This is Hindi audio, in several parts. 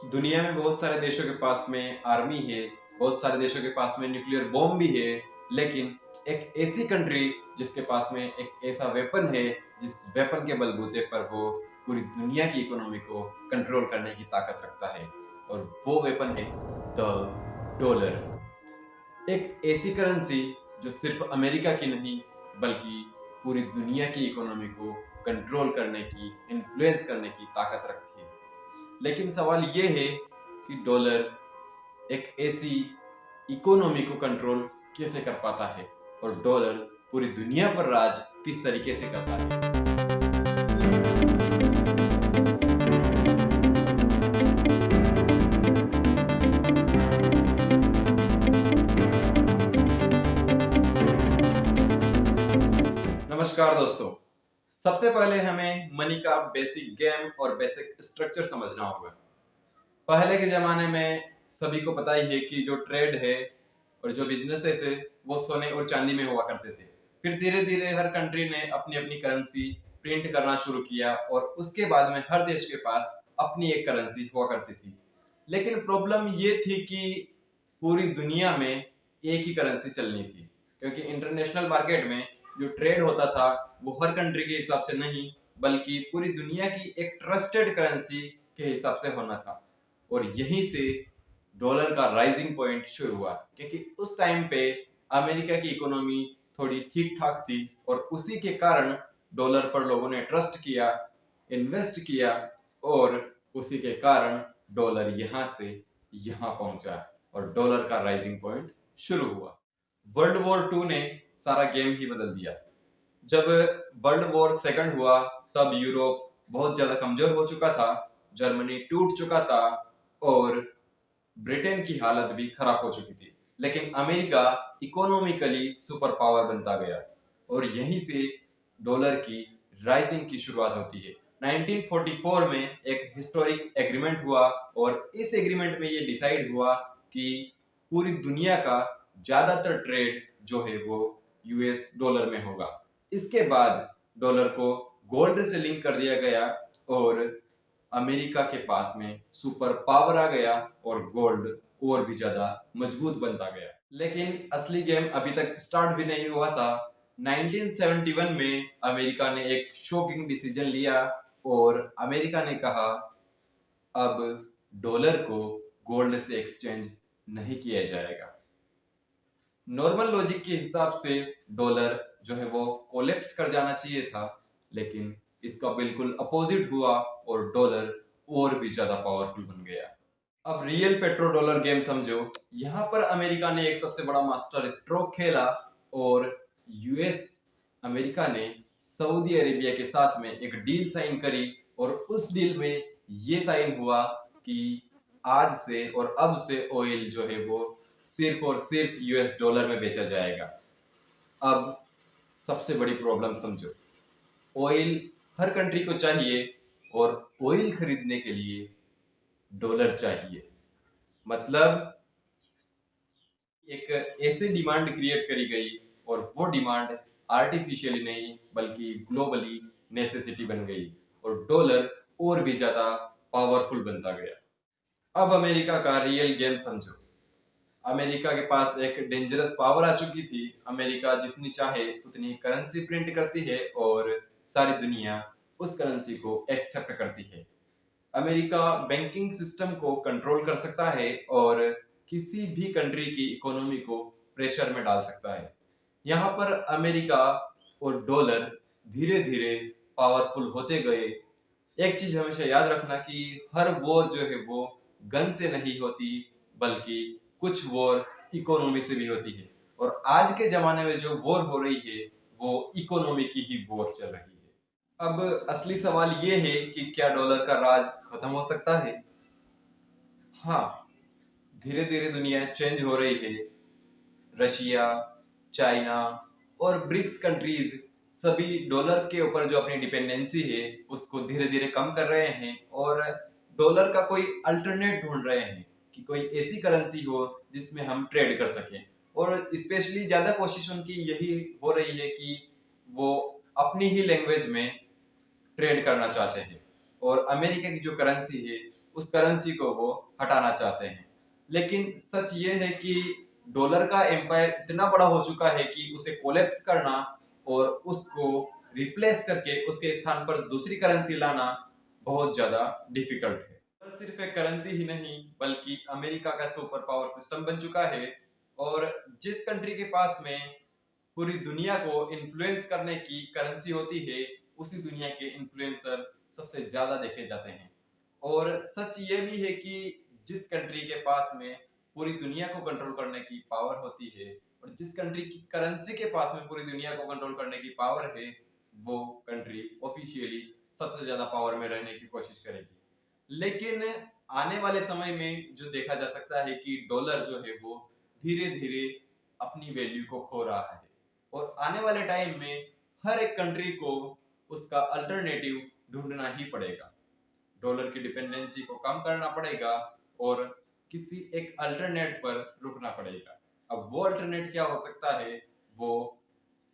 दुनिया में बहुत सारे देशों के पास में आर्मी है, बहुत सारे देशों के पास में न्यूक्लियर बॉम्ब भी है, लेकिन एक ऐसी कंट्री जिसके पास में एक ऐसा वेपन है, जिस वेपन के बलबूते पर वो पूरी दुनिया की इकोनॉमी को कंट्रोल करने की ताकत रखता है, और वो वेपन है द डॉलर। एक ऐसी करेंसी जो सिर्फ अमेरिका की नहीं, बल्कि पूरी दुनिया की इकोनॉमी को कंट्रोल करने की, इन्फ्लुएंस करने की ताकत रखती है। लेकिन सवाल ये है कि डॉलर एक ऐसी इकोनॉमी को कंट्रोल कैसे कर पाता है, और डॉलर पूरी दुनिया पर राज किस तरीके से करता है। नमस्कार दोस्तों, सबसे पहले हमें मनी का बेसिक गेम और बेसिक स्ट्रक्चर समझना होगा। पहले के जमाने में सभी को पता ही है कि जो ट्रेड है और जो बिजनेसेस है वो सोने और चांदी में हुआ करते थे। फिर धीरे धीरे हर कंट्री ने अपनी अपनी करेंसी प्रिंट करना शुरू किया, और उसके बाद में हर देश के पास अपनी एक करेंसी हुआ करती थी। लेकिन प्रॉब्लम ये थी कि पूरी दुनिया में एक ही करेंसी चलनी थी, क्योंकि इंटरनेशनल मार्केट में जो ट्रेड होता था वो हर कंट्री के हिसाब से नहीं, बल्कि पूरी दुनिया की एक ट्रस्टेड करेंसी के हिसाब से होना था। और यहीं से डॉलर का राइजिंग पॉइंट शुरू हुआ, क्योंकि उस टाइम पे अमेरिका की इकोनॉमी थोड़ी ठीक ठाक थी, और उसी के कारण डॉलर पर लोगों ने ट्रस्ट किया, इन्वेस्ट किया, और उसी के कारण डॉलर यहां से यहां पहुंचा और डॉलर का राइजिंग पॉइंट शुरू हुआ। वर्ल्ड वॉर टू ने सारा गेम ही बदल दिया। जब वर्ल्ड वॉर सेकंड हुआ, तब यूरोप बहुत ज्यादा कमजोर हो चुका था, जर्मनी टूट चुका था, और ब्रिटेन की हालत भी खराब हो चुकी थी। लेकिन अमेरिका इकोनॉमिकली सुपर पावर बनता गया, और यहीं से डॉलर की राइजिंग की शुरुआत होती है। 1944 में एक हिस्टोरिक एग्रीमेंट हुआ, और इस एग्रीमेंट में ये डिसाइड हुआ कि पूरी दुनिया का ज्यादातर ट्रेड जो है वो यूएस डॉलर में होगा। इसके बाद डॉलर को गोल्ड से लिंक कर दिया गया, और अमेरिका के पास में सुपर पावर आ गया, और गोल्ड और भी ज्यादा मजबूत बनता गया। लेकिन असली गेम अभी तक स्टार्ट भी नहीं हुआ था। 1971 में अमेरिका ने एक शॉकिंग डिसीजन लिया, और अमेरिका ने कहा अब डॉलर को गोल्ड से एक्सचेंज नहीं किया जाएगा। नॉर्मल लॉजिक के हिसाब से डॉलर जो है वो कोलैप्स कर जाना चाहिए था, लेकिन इसका बिल्कुल अपोजिट हुआ, और डॉलर और भी ज्यादा पावरफुल बन गया। अब रियल पेट्रो डॉलर गेम समझो। यहाँ पर अमेरिका ने एक सबसे बड़ा मास्टर स्ट्रोक खेला, और यूएस अमेरिका ने सऊदी अरेबिया के साथ में एक डील साइन करी, और उस डील में ये साइन हुआ कि आज से और अब से ऑयल जो है वो सिर्फ और सिर्फ यूएस डॉलर में बेचा जाएगा। अब सबसे बड़ी प्रॉब्लम समझो, ऑयल हर कंट्री को चाहिए, और ऑयल खरीदने के लिए डॉलर चाहिए। मतलब एक ऐसी डिमांड क्रिएट करी गई, और वो डिमांड आर्टिफिशियली नहीं बल्कि ग्लोबली नेसेसिटी बन गई, और डॉलर और भी ज्यादा पावरफुल बनता गया। अब अमेरिका का रियल गेम समझो। अमेरिका के पास एक डेंजरस पावर आ चुकी थी। अमेरिका जितनी चाहे उतनी करेंसी प्रिंट करती है, और सारी दुनिया उस करेंसी को एक्सेप्ट करती है। अमेरिका बैंकिंग सिस्टम को कंट्रोल कर सकता है, और किसी भी कंट्री की इकोनॉमी को प्रेशर में डाल सकता है। यहाँ पर अमेरिका और डॉलर धीरे धीरे पावरफुल होते गए। एक चीज हमेशा याद रखना कि हर वॉर जो है वो गन से नहीं होती, बल्कि कुछ वॉर इकोनॉमी से भी होती है, और आज के जमाने में जो वॉर हो रही है वो इकोनॉमी की ही वॉर चल रही है। अब असली सवाल ये है कि क्या डॉलर का राज खत्म हो सकता है? हाँ, धीरे धीरे दुनिया चेंज हो रही है। रशिया, चाइना और ब्रिक्स कंट्रीज सभी डॉलर के ऊपर जो अपनी डिपेंडेंसी है उसको धीरे धीरे कम कर रहे हैं, और डॉलर का कोई अल्टरनेट ढूंढ रहे हैं कि कोई ऐसी करेंसी हो जिसमें हम ट्रेड कर सकें। और स्पेशली ज्यादा कोशिश उनकी यही हो रही है कि वो अपनी ही लैंग्वेज में ट्रेड करना चाहते हैं। और अमेरिका की जो करेंसी है उस करेंसी को वो हटाना चाहते हैं। लेकिन सच ये है कि डॉलर का एम्पायर इतना बड़ा हो चुका है कि उसे कोलैप्स करना और उसको रिप्लेस करके उसके स्थान पर दूसरी करेंसी लाना बहुत ज्यादा डिफिकल्ट है। और सिर्फ एक करेंसी ही नहीं बल्कि अमेरिका का सुपर पावर सिस्टम बन चुका है, और जिस कंट्री के पास में पूरी दुनिया को इन्फ्लुएंस करने की करेंसी होती है, उसी दुनिया के इन्फ्लुएंसर सबसे ज्यादा देखे जाते हैं। और सच ये भी है कि जिस कंट्री के पास में पूरी दुनिया को कंट्रोल करने की पावर होती है और जिस कंट्री की करेंसी के पास में पूरी दुनिया को कंट्रोल करने की पावर है, वो कंट्री ऑफिशियली सबसे ज्यादा पावर में रहने की कोशिश करेगी। लेकिन आने वाले समय में जो देखा जा सकता है कि डॉलर जो है वो धीरे धीरे अपनी वैल्यू को खो रहा है, और आने वाले टाइम में हर एक कंट्री को उसका अल्टरनेटिव ढूंढना ही पड़ेगा। डॉलर की डिपेंडेंसी को कम करना पड़ेगा और किसी एक अल्टरनेट पर रुकना पड़ेगा। अब वो अल्टरनेट क्या हो सकता है, वो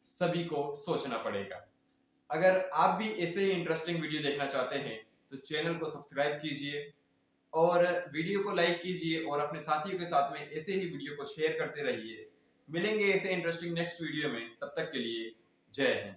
सभी को सोचना पड़ेगा। अगर आप भी ऐसे ही इंटरेस्टिंग वीडियो देखना चाहते हैं तो चैनल को सब्सक्राइब कीजिए और वीडियो को लाइक कीजिए और अपने साथियों के साथ में ऐसे ही वीडियो को शेयर करते रहिए। मिलेंगे ऐसे इंटरेस्टिंग नेक्स्ट वीडियो में, तब तक के लिए जय हिंद।